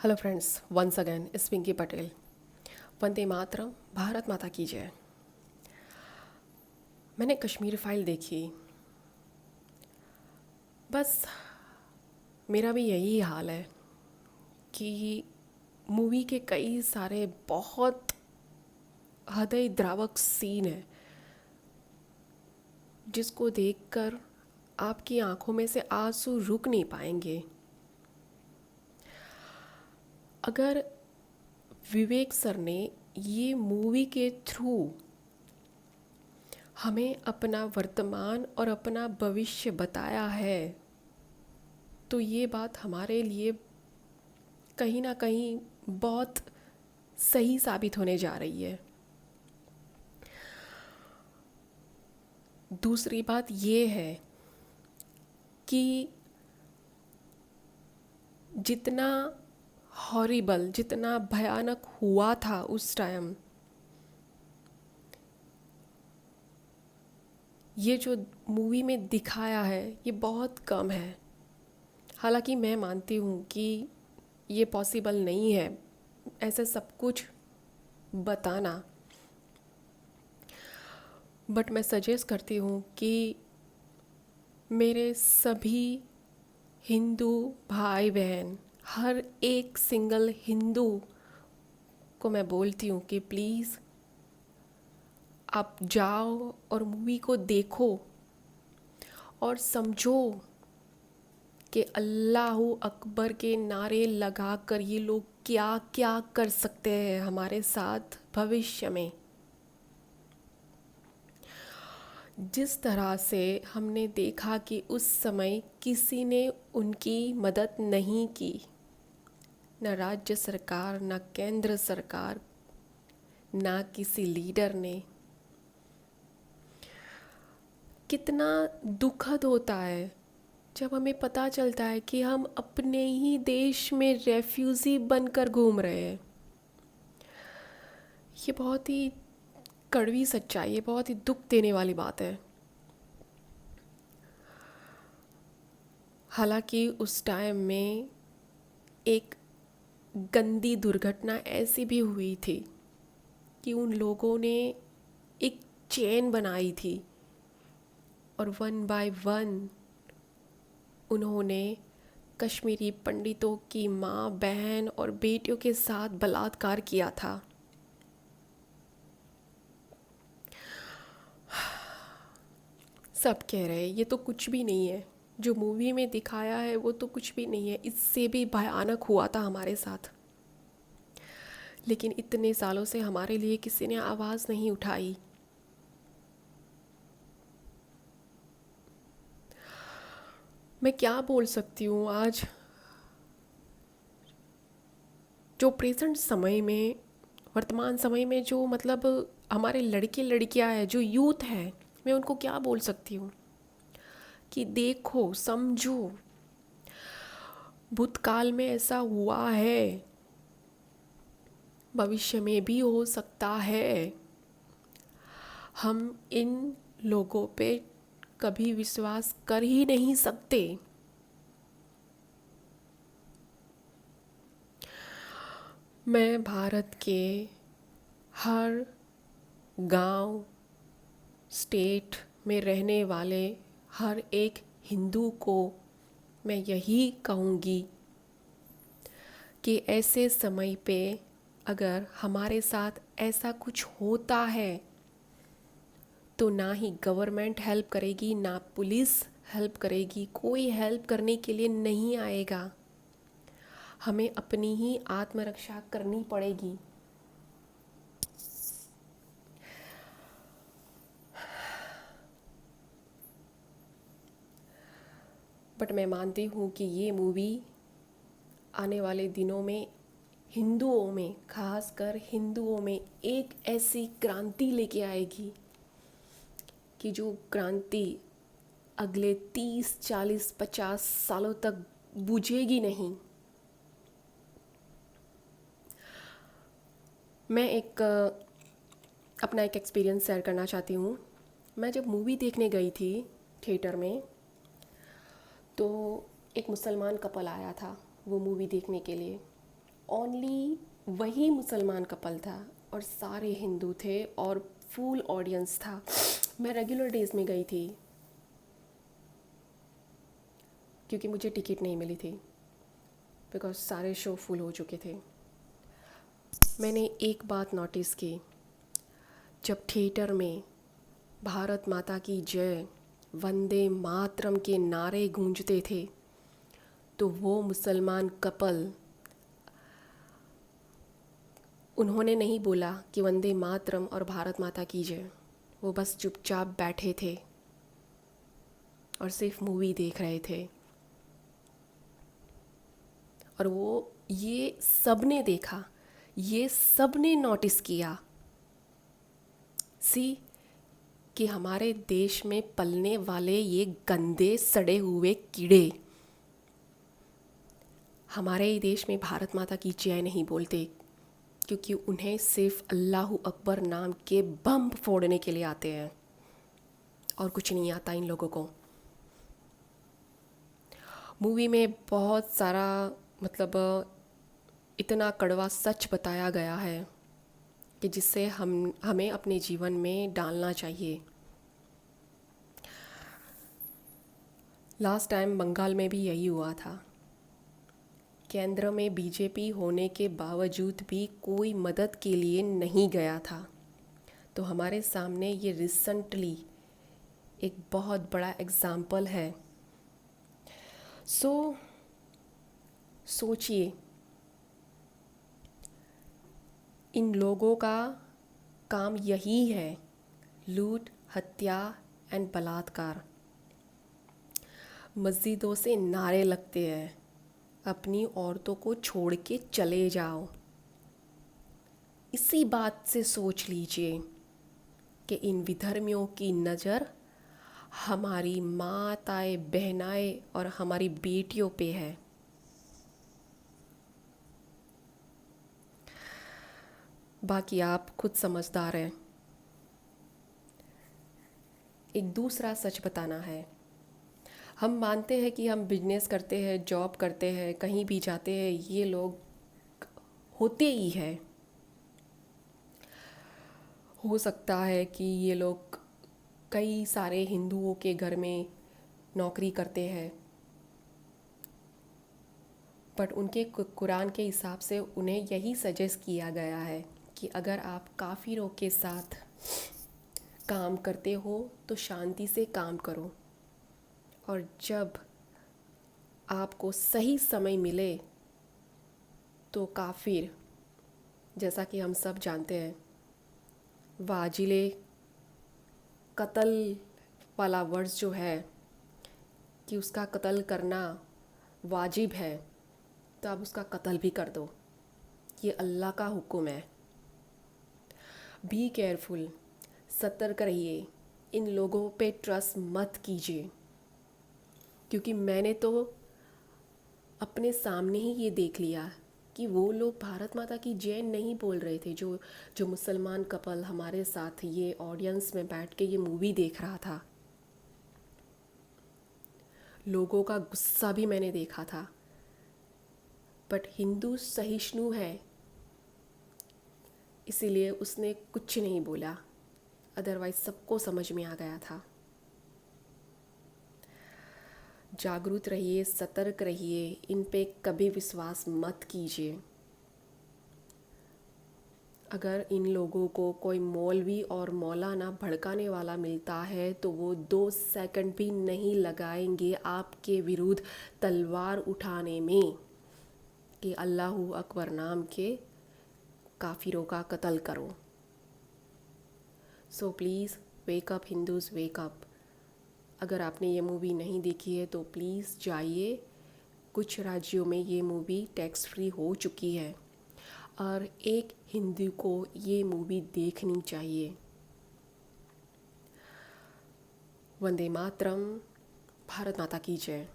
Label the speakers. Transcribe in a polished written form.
Speaker 1: Hello friends, once again इस पिंकी पटेल। वंदे मातरम, भारत माता की जय। मैंने कश्मीर फाइल देखी। बस मेरा भी यही हाल है कि मूवी के कई सारे बहुत हृदय द्रावक सीन है जिसको देखकर आपकी आंखों में से आंसू रुक नहीं पाएंगे। अगर विवेक सर ने ये मूवी के थ्रू हमें अपना वर्तमान और अपना भविष्य बताया है तो ये बात हमारे लिए कहीं ना कहीं बहुत सही साबित होने जा रही है। दूसरी बात ये है कि जितना हॉरिबल, जितना भयानक हुआ था उस टाइम, ये जो मूवी में दिखाया है ये बहुत कम है। हालांकि मैं मानती हूँ कि ये पॉसिबल नहीं है ऐसे सब कुछ बताना, बट मैं सजेस्ट करती हूँ कि मेरे सभी हिंदू भाई बहन, हर एक सिंगल हिंदू को मैं बोलती हूँ कि प्लीज़ आप जाओ और मूवी को देखो और समझो कि अल्लाहू अकबर के नारे लगाकर ये लोग क्या क्या कर सकते हैं हमारे साथ भविष्य में। जिस तरह से हमने देखा कि उस समय किसी ने उनकी मदद नहीं की, न राज्य सरकार, न केंद्र सरकार, ना किसी लीडर ने। कितना दुखद होता है जब हमें पता चलता है कि हम अपने ही देश में रेफ्यूज़ी बनकर घूम रहे हैं। ये बहुत ही कड़वी सच्चाई है, बहुत ही दुख देने वाली बात है। हालांकि उस टाइम में एक गंदी दुर्घटना ऐसी भी हुई थी कि उन लोगों ने एक चेन बनाई थी और वन बाय वन उन्होंने कश्मीरी पंडितों की माँ, बहन और बेटियों के साथ बलात्कार किया था। सब कह रहे हैं ये तो कुछ भी नहीं है, जो मूवी में दिखाया है वो तो कुछ भी नहीं है, इससे भी भयानक हुआ था हमारे साथ। लेकिन इतने सालों से हमारे लिए किसी ने आवाज़ नहीं उठाई। मैं क्या बोल सकती हूँ आज जो प्रेजेंट समय में, वर्तमान समय में जो मतलब हमारे लड़के लड़कियां हैं, जो यूथ है, मैं उनको क्या बोल सकती हूँ कि देखो, समझो, भूतकाल में ऐसा हुआ है, भविष्य में भी हो सकता है। हम इन लोगों पे कभी विश्वास कर ही नहीं सकते। मैं भारत के हर गांव, स्टेट में रहने वाले हर एक हिंदू को मैं यही कहूँगी कि ऐसे समय पे अगर हमारे साथ ऐसा कुछ होता है तो ना ही गवर्नमेंट हेल्प करेगी, ना पुलिस हेल्प करेगी, कोई हेल्प करने के लिए नहीं आएगा। हमें अपनी ही आत्मरक्षा करनी पड़ेगी। बट मैं मानती हूँ कि ये मूवी आने वाले दिनों में हिंदुओं में, खासकर हिंदुओं में एक ऐसी क्रांति लेके आएगी कि जो क्रांति अगले 30, 40, 50 सालों तक बुझेगी नहीं। मैं अपना एक एक्सपीरियंस शेयर करना चाहती हूँ। मैं जब मूवी देखने गई थी थिएटर में, तो एक मुसलमान कपल आया था वो मूवी देखने के लिए। ओनली वही मुसलमान कपल था और सारे हिंदू थे और फुल ऑडियंस था। मैं रेगुलर डेज में गई थी क्योंकि मुझे टिकट नहीं मिली थी, बिकॉज सारे शो फुल हो चुके थे। मैंने एक बात नोटिस की, जब थिएटर में भारत माता की जय, वंदे मातरम के नारे गूंजते थे, तो वो मुसलमान कपल, उन्होंने नहीं बोला कि वंदे मातरम और भारत माता की जय। वो बस चुपचाप बैठे थे और सिर्फ मूवी देख रहे थे। और वो ये सब ने देखा, ये सब ने नोटिस किया सी कि हमारे देश में पलने वाले ये गंदे सड़े हुए कीड़े हमारे ही देश में भारत माता की जय नहीं बोलते, क्योंकि उन्हें सिर्फ अल्लाहू अकबर नाम के बम फोड़ने के लिए आते हैं और कुछ नहीं आता इन लोगों को। मूवी में बहुत सारा मतलब इतना कड़वा सच बताया गया है कि जिससे हमें अपने जीवन में डालना चाहिए। लास्ट टाइम बंगाल में भी यही हुआ था। केंद्र में बीजेपी होने के बावजूद भी कोई मदद के लिए नहीं गया था। तो हमारे सामने ये रिसेंटली एक बहुत बड़ा एग्ज़ाम्पल है। सोचिए, इन लोगों का काम यही है, लूट, हत्या एंड बलात्कार। मस्जिदों से नारे लगते हैं, अपनी औरतों को छोड़ के चले जाओ। इसी बात से सोच लीजिए कि इन विधर्मियों की नज़र हमारी माताएं, बहनाएं और हमारी बेटियों पे है। बाकी आप खुद समझदार हैं। एक दूसरा सच बताना है, हम मानते हैं कि हम बिजनेस करते हैं, जॉब करते हैं, कहीं भी जाते हैं, ये लोग होते ही है। हो सकता है कि ये लोग कई सारे हिंदुओं के घर में नौकरी करते हैं, बट उनके कुरान के हिसाब से उन्हें यही सजेस्ट किया गया है कि अगर आप काफिरों के साथ काम करते हो तो शांति से काम करो, और जब आपको सही समय मिले तो काफिर, जैसा कि हम सब जानते हैं, वाजिले कत्ल वाला वर्ड्स जो है कि उसका कत्ल करना वाजिब है, तो आप उसका कत्ल भी कर दो। ये अल्लाह का हुक्म है। बी केयरफुल, सतर्क रहिए, इन लोगों पे ट्रस्ट मत कीजिए, क्योंकि मैंने तो अपने सामने ही ये देख लिया कि वो लोग भारत माता की जय नहीं बोल रहे थे। जो मुसलमान कपल हमारे साथ ये ऑडियंस में बैठ के ये मूवी देख रहा था, लोगों का गुस्सा भी मैंने देखा था। बट हिंदू सहिष्णु है, इसीलिए उसने कुछ नहीं बोला, अदरवाइज सबको समझ में आ गया था। जागरूक रहिए, सतर्क रहिए, इन पे कभी विश्वास मत कीजिए। अगर इन लोगों को कोई मौलवी और मौलाना भड़काने वाला मिलता है तो वो 2 सेकंड भी नहीं लगाएंगे आपके विरुद्ध तलवार उठाने में कि अल्लाहू अकबर नाम के काफिरों का कत्ल करो। So please wake up Hindus, wake up. अगर आपने ये मूवी नहीं देखी है तो प्लीज़ जाइए। कुछ राज्यों में ये मूवी टैक्स फ्री हो चुकी है और एक हिंदू को ये मूवी देखनी चाहिए। वंदे मातरम, भारत माता की जय।